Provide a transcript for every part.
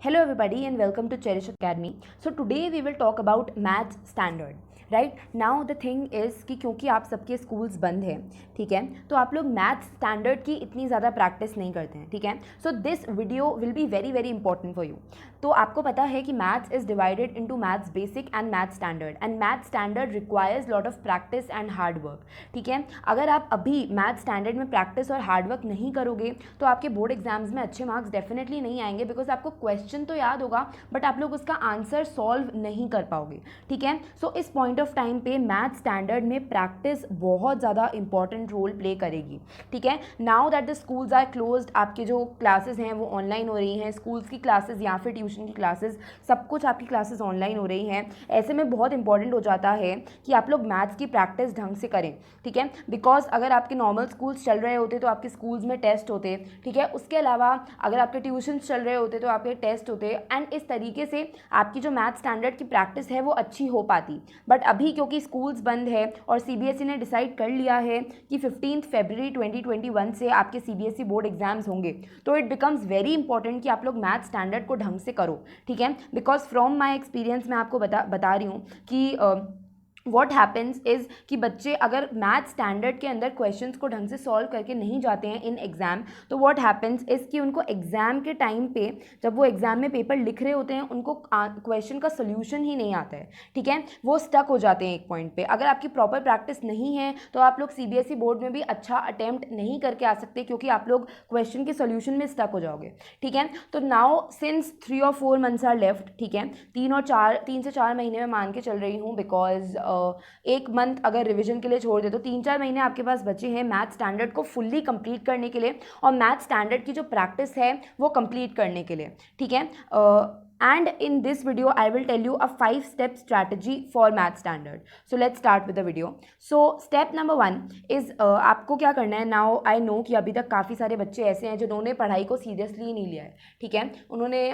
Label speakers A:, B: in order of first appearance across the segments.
A: Hello everybody and welcome to Cherish Academy. So today we will talk about maths standard. Right now the thing is कि क्योंकि आप सबके schools बंद हैं, ठीक है, तो आप लोग मैथ्स स्टैंडर्ड की इतनी ज़्यादा प्रैक्टिस नहीं करते हैं, ठीक है. So this video will be very very important for you. तो आपको पता है कि maths is divided into maths basic and maths standard, and maths standard requires lot of practice and hard work, ठीक है. अगर आप अभी मैथ्स स्टैंडर्ड में प्रैक्टिस और हार्ड वर्क नहीं करोगे तो आपके बोर्ड एग्जाम्स में अच्छे मार्क्स डेफिनेटली नहीं आएंगे, बिकॉज आपको क्वेश्चन तो याद होगा बट आप लोग उसका आंसर सॉल्व नहीं कर पाओगे, ठीक है. सो इस पॉइंट ऑफ टाइम पे मैथ स्टैंडर्ड में प्रैक्टिस बहुत ज़्यादा इंपॉर्टेंट रोल प्ले करेगी, ठीक है. Now that the schools are closed, आपके जो क्लासेस हैं वो ऑनलाइन हो रही हैं, स्कूल्स की क्लासेस या फिर ट्यूशन की क्लासेस, सब कुछ आपकी क्लासेस ऑनलाइन हो रही हैं. ऐसे में बहुत इंपॉर्टेंट हो जाता है कि आप लोग मैथ्स की प्रैक्टिस ढंग से करें, ठीक है. बिकॉज अगर आपके नॉर्मल स्कूल्स चल रहे होते तो आपके स्कूल्स में टेस्ट होते, ठीक है. उसके अलावा अगर आपके ट्यूशन चल रहे होते तो आपके टेस्ट होते, एंड इस तरीके से आपकी जो मैथ स्टैंडर्ड की प्रैक्टिस है वो अच्छी हो पाती. बट अभी क्योंकि स्कूल्स बंद है और सीबीएसई ने डिसाइड कर लिया है कि 15 फरवरी 2021 से आपके सीबीएसई बोर्ड एग्जाम्स होंगे, तो इट बिकम्स वेरी इंपॉर्टेंट कि आप लोग मैथ स्टैंडर्ड को ढंग से करो, ठीक है. बिकॉज फ्रॉम माई एक्सपीरियंस मैं आपको बता रही हूँ कि वॉट हैपन्स इज़ कि बच्चे अगर मैथ स्टैंडर्ड के अंदर क्वेश्चंस को ढंग से सॉल्व करके नहीं जाते हैं इन एग्ज़ाम, तो वॉट हैपन्स इज़ कि उनको एग्ज़ाम के टाइम पे जब वो एग्ज़ाम में पेपर लिख रहे होते हैं उनको क्वेश्चन का सोल्यूशन ही नहीं आता है, ठीक है. वो स्टक हो जाते हैं एक पॉइंट पे. अगर आपकी प्रॉपर प्रैक्टिस नहीं है तो आप लोग सीबीएसई बोर्ड में भी अच्छा अटैम्प्ट नहीं करके आ सकते, क्योंकि आप लोग क्वेश्चन के सोल्यूशन में स्टक हो जाओगे, ठीक है. तो नाउ सिंस 3 और 4 मंथ्स आर लेफ्ट, ठीक है, 3 से 4 महीने में मान के चल रही हूँ, बिकॉज एक मंथ अगर रिवीजन के लिए छोड़ दे तो 3-4 महीने आपके पास बचे हैं मैथ स्टैंडर्ड को फुल्ली कंप्लीट करने के लिए और मैथ स्टैंडर्ड की जो प्रैक्टिस है वो कंप्लीट करने के लिए, ठीक है. And in this video I will tell you a 5-step strategy for math standard. So let's start with the video. So step number 1 is आपको क्या करना है. Now I know कि अभी तक काफ़ी सारे बच्चे ऐसे हैं जिन्होंने पढ़ाई को सीरियसली नहीं लिया है, ठीक है. उन्होंने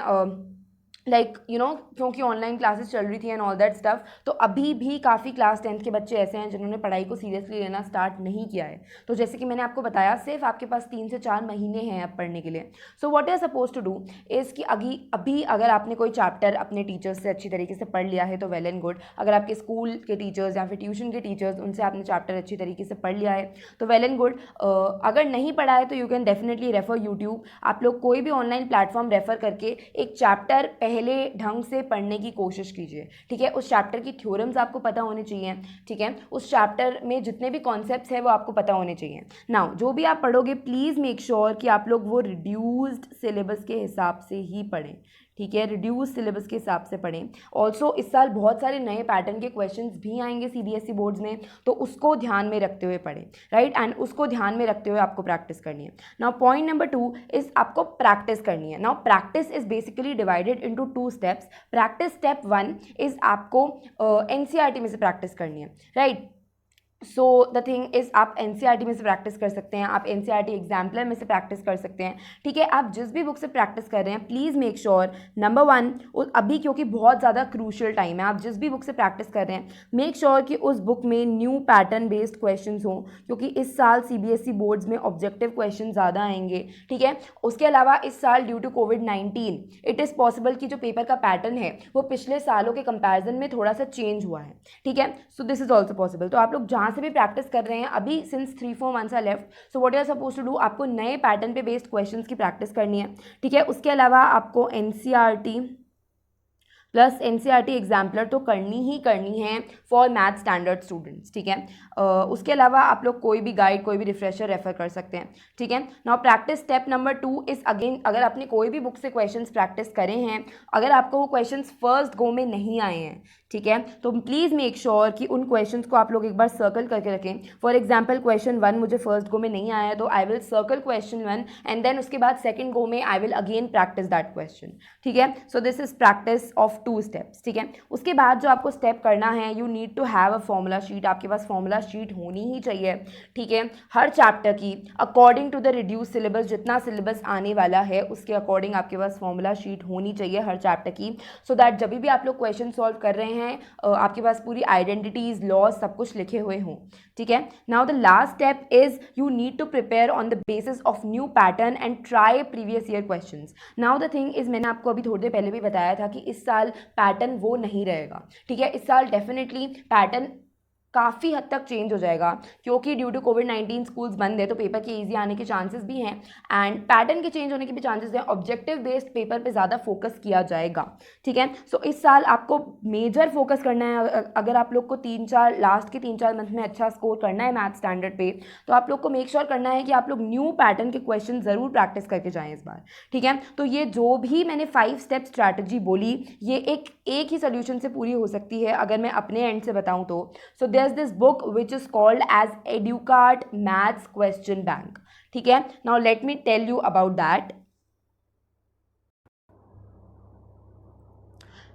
A: क्योंकि ऑनलाइन क्लासेस चल रही थी एंड ऑल दैट स्टफ, तो अभी भी काफ़ी क्लास 10th के बच्चे ऐसे हैं जिन्होंने पढ़ाई को सीरियसली लेना स्टार्ट नहीं किया है. तो जैसे कि मैंने आपको बताया, सिर्फ आपके पास 3 से 4 महीने हैं अब पढ़ने के लिए. So what you are suppose to do is कि अभी अगर आपने कोई चैप्टर अपने टीचर्स से अच्छी तरीके से पढ़ लिया है तो वेल एंड गुड. अगर आपके स्कूल के टीचर्स या फिर ट्यूशन के टीचर्स उनसे आपने चैप्टर अच्छी तरीके से पढ़ लिया है तो वेल एंड गुड. अगर नहीं पढ़ा है तो you can definitely refer YouTube. आप लोग कोई भी ऑनलाइन प्लेटफॉर्म रेफर करके एक चैप्टर पहले ढंग से पढ़ने की कोशिश कीजिए, ठीक है. उस चैप्टर की थ्योरम्स आपको पता होने चाहिए, ठीक है. उस चैप्टर में जितने भी कॉन्सेप्ट्स हैं वो आपको पता होने चाहिए. नाउ जो भी आप पढ़ोगे प्लीज़ मेक श्योर कि आप लोग वो रिड्यूस्ड सिलेबस के हिसाब से ही पढ़ें, ठीक है. रिड्यूस सिलेबस के हिसाब से पढ़ें. ऑल्सो इस साल बहुत सारे नए पैटर्न के क्वेश्चंस भी आएंगे सीबीएसई बोर्ड्स में, तो उसको ध्यान में रखते हुए पढ़ें, राइट. एंड उसको ध्यान में रखते हुए आपको प्रैक्टिस करनी है. नाउ पॉइंट नंबर 2 इज़ आपको प्रैक्टिस करनी है. Now practice is basically divided into 2 steps. Practice step 1 is आपको एनसीईआरटी में से प्रैक्टिस करनी है, right. So the thing is आप एनसीईआरटी में से प्रैक्टिस कर सकते हैं, आप एनसीईआरटी एग्जाम्पलर में से प्रैक्टिस कर सकते हैं, ठीक है. आप जिस भी बुक से प्रैक्टिस कर रहे हैं प्लीज़ मेक श्योर नंबर 1 अभी क्योंकि बहुत ज़्यादा क्रूशियल टाइम है, आप जिस भी बुक से प्रैक्टिस कर रहे हैं मेक श्योर कि उस बुक में न्यू पैटर्न बेस्ड क्वेश्चन हों, क्योंकि इस साल सीबीएसई बोर्ड्स में ऑब्जेक्टिव क्वेश्चन ज़्यादा आएंगे, ठीक है. उसके अलावा इस साल ड्यू टू कोविड-19 इट इज़ पॉसिबल कि जो पेपर का पैटर्न है वो पिछले सालों के कंपैरिजन में थोड़ा सा चेंज हुआ है, ठीक है. So this is also possible. तो आप लोग जहाँ से भी प्रैक्टिस कर रहे हैं अभी since 3-4 months are left, so what you are suppose to do, आपको नए पैटर्न पे बेस्ड क्वेश्चंस की प्रैक्टिस करनी है, ठीक है. उसके अलावा आपको एनसीईआरटी प्लस एनसीईआरटी एग्जाम्पलर तो करनी ही करनी है फॉर मैथ स्टैंडर्ड स्टूडेंट्स, ठीक है. उसके अलावा आप लोग कोई भी गाइड, कोई भी रिफ्रेशर रेफर कर सकते हैं, ठीक है. Now practice step number 2 is again, अगर आपने कोई भी बुक से क्वेश्चंस प्रैक्टिस करे हैं, अगर आपको वो क्वेश्चंस फर्स्ट गो में नहीं आए हैं, ठीक है, तो प्लीज़ मेक श्योर कि उन क्वेश्चंस को आप लोग एक बार सर्कल करके रखें. फॉर एग्जाम्पल क्वेश्चन 1 मुझे फर्स्ट गो में नहीं आया है तो I will circle question 1 and then उसके बाद सेकेंड गो में I will again practice that question, ठीक है. So this is practice of of 2 steps, ठीक है। उसके बाद जो आपको स्टेप करना है, you need to have a formula sheet, आपके पास फॉर्मूला शीट होनी ही चाहिए, ठीक है, हर चैप्टर की according to the reduce syllabus, जितना सिलेबस आने वाला है उसके अकॉर्डिंग आपके पास फॉर्मूला शीट होनी चाहिए हर चैप्टर की, सो दैट जब भी आप लोग क्वेश्चन सॉल्व कर रहे हैं आपके पास पूरी आइडेंटिटीज, लॉज, सब कुछ लिखे हुए हों, ठीक है। Now the last step is you need to prepare on the basis of new pattern and try previous year questions. Now the thing is, मैंने आपको अभी थोड़ी देर पहले भी बताया था कि इस साल पैटर्न वो नहीं रहेगा, ठीक है। इस साल डेफिनेटली पैटर्न काफ़ी हद तक चेंज हो जाएगा, क्योंकि ड्यू टू कोविड-19 स्कूल्स बंद है, तो पेपर के इजी आने के चांसेस भी हैं एंड पैटर्न के चेंज होने के भी चांसेस हैं। ऑब्जेक्टिव बेस्ड पेपर पे ज़्यादा फोकस किया जाएगा, ठीक है। सो इस साल आपको मेजर फोकस करना है। अगर आप लोग को लास्ट के 3-4 मंथ में अच्छा स्कोर करना है मैथ स्टैंडर्ड पे, तो आप लोग को मेक श्योर करना है कि आप लोग न्यू पैटर्न के क्वेश्चन ज़रूर प्रैक्टिस करके जाएँ इस बार, ठीक है। तो ये जो भी मैंने 5 स्टेप स्ट्रैटेजी बोली, ये एक ही सोल्यूशन से पूरी हो सकती है अगर मैं अपने एंड से बताऊँ तो। सो there's this book which is called as Educart Maths Question Bank, ठीक है। Now let me tell you about that.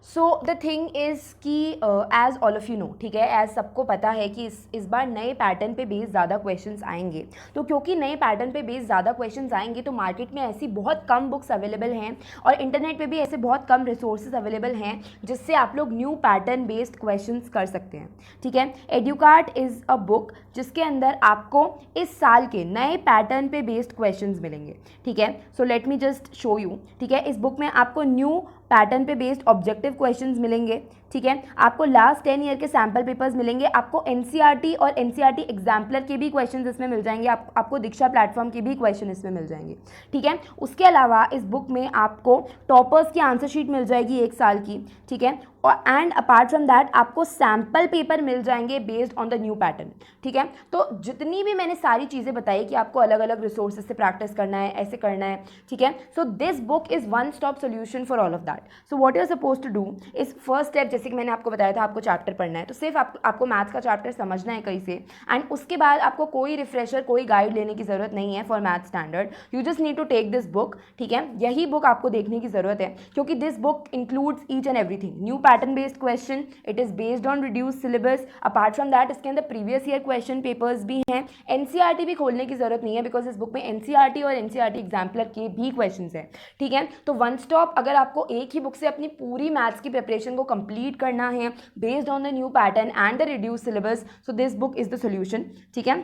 A: So the thing is कि as all of you know, ठीक है, एज सबको पता है कि इस बार नए पैटर्न पे बेस ज़्यादा क्वेश्चंस आएंगे। तो क्योंकि नए पैटर्न पे बेस ज़्यादा क्वेश्चंस आएंगे, तो मार्केट में ऐसी बहुत कम बुक्स अवेलेबल हैं और इंटरनेट पे भी ऐसे बहुत कम रिसोर्सेज अवेलेबल हैं जिससे आप लोग न्यू पैटर्न बेस्ड क्वेश्चंस कर सकते हैं, ठीक है। एड्यूकार्ट इज़ अ बुक जिसके अंदर आपको इस साल के नए पैटर्न पे बेस्ड क्वेश्चंस मिलेंगे, ठीक है। So let me just show you, ठीक है। इस बुक में आपको न्यू पैटर्न पे बेस्ड ऑब्जेक्टिव क्वेश्चंस मिलेंगे, ठीक है। आपको लास्ट 10 ईयर के सैम्पल पेपर्स मिलेंगे, आपको एनसीईआरटी और एनसीईआरटी एग्जाम्पलर के भी क्वेश्चंस इसमें मिल जाएंगे, आपको दीक्षा प्लेटफॉर्म के भी क्वेश्चन इसमें मिल जाएंगे, ठीक है। उसके अलावा इस बुक में आपको टॉपर्स की आंसर शीट मिल जाएगी 1 साल की, ठीक है। और एंड अपार्ट फ्रॉम दैट आपको सैम्पल पेपर मिल जाएंगे based on the new pattern, ठीक है। तो जितनी भी मैंने सारी चीज़ें बताई कि आपको अलग अलग रिसोर्सेज से प्रैक्टिस करना है, ऐसे करना है, ठीक है। So this book is one stop solution for all of that. So what you are suppose to do is, first step जैसे कि मैंने आपको बताया था, आपको चैप्टर पढ़ना है, तो सिर्फ आपको मैथ्स का चैप्टर समझना है कहीं से, एंड उसके बाद आपको कोई रिफ्रेशर, कोई गाइड लेने की ज़रूरत नहीं है for math standard. You just need to take this book, ठीक है। यही बुक आपको देखने की ज़रूरत है, क्योंकि this book includes each and everything, new pattern based question, it is based on reduce syllabus. Apart from that इसके अंदर प्रीवियस ईयर क्वेश्चन पेपर्स भी हैं। एनसीईआरटी भी खोलने की ज़रूरत नहीं है, बिकॉज इस बुक में एनसीईआरटी और एनसीईआरटी एग्जाम्पलर के भी क्वेश्चंस हैं, ठीक है। तो वन स्टॉप, अगर आपको एक ही बुक से अपनी पूरी मैथ्स की प्रिपरेशन को कंप्लीट करना है based on the new pattern and the reduce syllabus, so this book is the solution, ठीक है।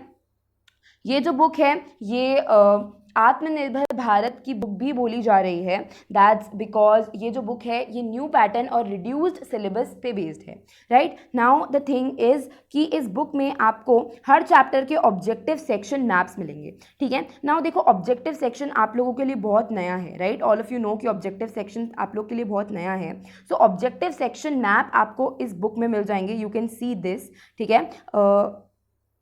A: ये जो बुक है, ये आत्मनिर्भर भारत की बुक भी बोली जा रही है, दैट्स बिकॉज ये जो बुक है ये न्यू पैटर्न और रिड्यूस्ड सिलेबस पे बेस्ड है, right. Now the thing is कि इस बुक में आपको हर चैप्टर के ऑब्जेक्टिव सेक्शन मैप्स मिलेंगे, ठीक है। नाउ देखो, ऑब्जेक्टिव सेक्शन आप लोगों के लिए बहुत नया है, right. All of you know कि ऑब्जेक्टिव सेक्शन आप लोग के लिए बहुत नया है। सो ऑब्जेक्टिव सेक्शन मैप आपको इस बुक में मिल जाएंगे, यू कैन सी दिस, ठीक है।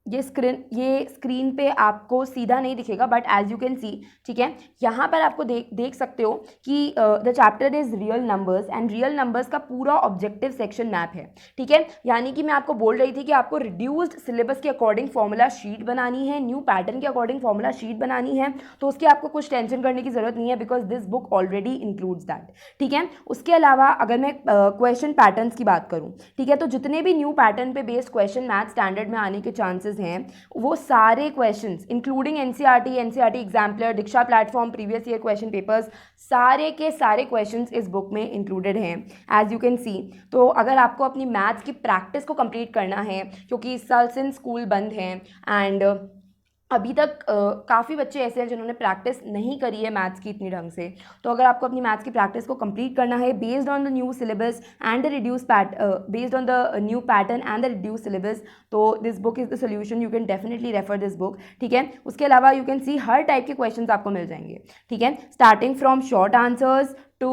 A: ये स्क्रीन पे आपको सीधा नहीं दिखेगा, but as you can see, ठीक है, यहाँ पर आपको देख सकते हो कि the chapter is real numbers, and real numbers का पूरा ऑब्जेक्टिव सेक्शन मैप है, ठीक है। यानी कि मैं आपको बोल रही थी कि आपको रिड्यूस्ड सिलेबस के अकॉर्डिंग फॉर्मूला शीट बनानी है, न्यू पैटर्न के अकॉर्डिंग फॉर्मूला शीट बनानी है, तो उसकी आपको कुछ टेंशन करने की जरूरत नहीं है, because this book already includes that, ठीक है। उसके अलावा अगर मैं क्वेश्चन पैटर्न्स की बात करूँ, ठीक है, तो जितने भी न्यू पैटर्न पे बेस्ड क्वेश्चन मैथ स्टैंडर्ड में आने के चांसेस हैं, वो सारे questions including NCERT exemplar, Diksha platform, previous year question papers, सारे के सारे क्वेश्चंस इस बुक में इंक्लूडेड हैं, एज यू कैन सी। तो अगर आपको अपनी मैथ्स की प्रैक्टिस को कंप्लीट करना है, क्योंकि इस साल सिंस स्कूल बंद हैं एंड अभी तक काफ़ी बच्चे ऐसे हैं जिन्होंने प्रैक्टिस नहीं करी है मैथ्स की इतनी ढंग से, तो अगर आपको अपनी मैथ्स की प्रैक्टिस को कंप्लीट करना है based on the new syllabus and the based on the new pattern and the reduce syllabus, तो this book is the solution, you can definitely refer this book, ठीक है। उसके अलावा यू कैन सी हर type के questions आपको मिल जाएंगे, ठीक है, starting from short answers to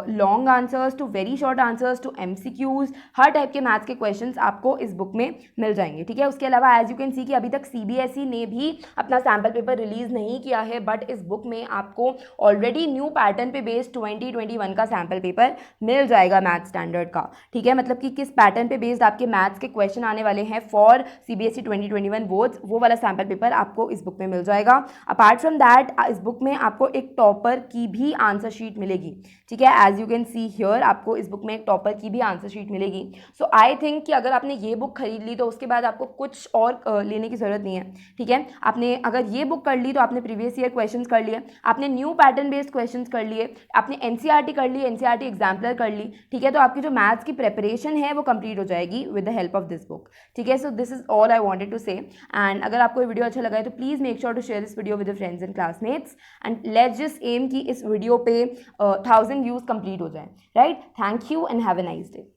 A: long answers to very short answers to MCQs, हर टाइप के मैथ्स के क्वेश्चंस आपको इस बुक में मिल जाएंगे, ठीक है। उसके अलावा एज यू कैन सी कि अभी तक CBSE ने भी अपना सैम्पल पेपर रिलीज़ नहीं किया है, बट इस बुक में आपको ऑलरेडी न्यू पैटर्न पे बेस्ड 2021 का सैम्पल पेपर मिल जाएगा मैथ स्टैंडर्ड का, ठीक है। मतलब कि किस पैटर्न पे बेस्ड आपके मैथ्स के क्वेश्चन आने वाले हैं फॉर CBSE 2021 बोर्ड्स, वो वाला सैम्पल पेपर आपको इस बुक में मिल जाएगा। अपार्ट फ्रॉम दैट इस बुक में आपको एक टॉपर की भी आंसर शीट मिलेगी, ठीक है। As you can see here आपको इस बुक में एक टॉपर की भी आंसर शीट मिलेगी। सो आई थिंक कि अगर आपने ये बुक खरीद ली तो उसके बाद आपको कुछ और लेने की ज़रूरत नहीं है, ठीक है। आपने अगर ये बुक कर ली तो आपने प्रीवियस ईयर क्वेश्चंस कर लिए, आपने न्यू पैटर्न बेस्ड क्वेश्चंस कर लिए, आपने एनसीईआरटी कर ली, एनसीईआरटी एग्जाम्पलर कर ली, ठीक है। तो आपकी जो मैथ्स की प्रेपरेशन है वो कंप्लीट हो जाएगी with the help of this book, ठीक है। So this is all I wanted to say. And अगर आपको ये वीडियो अच्छा लगा है तो please make sure to share this video with your friends and classmates and let's just aim कि इस वीडियो पे 1000 व्यूज़ कंप्लीट हो जाए, right. Thank you and have a nice day.